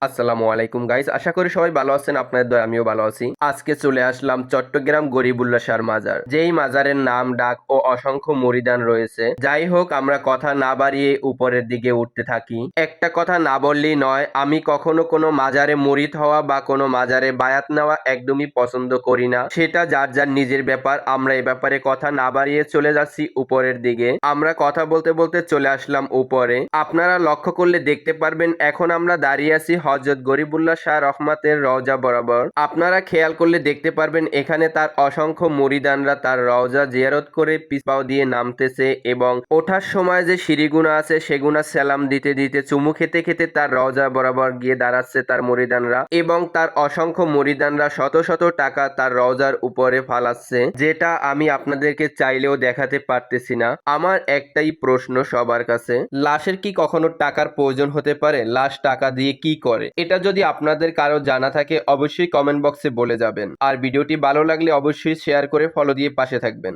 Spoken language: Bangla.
আসসালামু আলাইকুম গাইস, আশা করি সবাই ভালো আছেন। আপনাদের দয় আমিও ভালো আছি। আজকে চলে আসলাম চট্টগ্রাম গরিবুল্লাহ শাহর মাজার, যেই মাজারের নাম ডাক ও অসংখ্য মুরিদান রয়েছে। যাই হোক, আমরা কথা না বাড়িয়ে উপরের দিকে উঠতে থাকি। একটা কথা না বললেই নয়, আমি কখনো কোনো মাজারে মুরিদ হওয়া বা কোনো মাজারে বায়াত নেওয়া একদমই পছন্দ করি না। সেটা যার যার নিজের ব্যাপার। আমরা এ ব্যাপারে কথা না বাড়িয়ে চলে যাচ্ছি উপরের দিকে। আমরা কথা বলতে বলতে চলে আসলাম উপরে। আপনারা লক্ষ্য করলে দেখতে পারবেন এখন আমরা দাঁড়িয়ে আছি হযরত গরিবুল্লাহ শাহ রহমাতের রওজা বরাবর। আপনারা খেয়াল করলে দেখতে পারবেন এখানে তার অসংখ্য মুরিদানরা তার রওজা জিয়ারত করে পিছ পাও দিয়ে নামতেছে এবং ওঠার সময় যে সিঁড়িগুনা আছে সেগুনা সালাম দিতে দিতে চুমু খেতে খেতে তার রওজা বরাবর গিয়ে দাঁড়াচ্ছে তার মুরিদানরা, এবং তার অসংখ্য মুরিদানরা শত শত টাকা তার রওজার উপরে ফালাচ্ছে, যেটা আমি আপনাদেরকে চাইলেও দেখাতে পারতেছি না। আমার একটাই প্রশ্ন সবার কাছে, লাশের কি কখনো টাকার প্রয়োজন হতে পারে? লাশ টাকা দিয়ে কি করে? এটা যদি আপনাদের কারো জানা থাকে অবশ্যই কমেন্ট বক্সে বলে যাবেন। আর ভিডিওটি ভালো লাগলে অবশ্যই শেয়ার করে ফলো দিয়ে পাশে থাকবেন।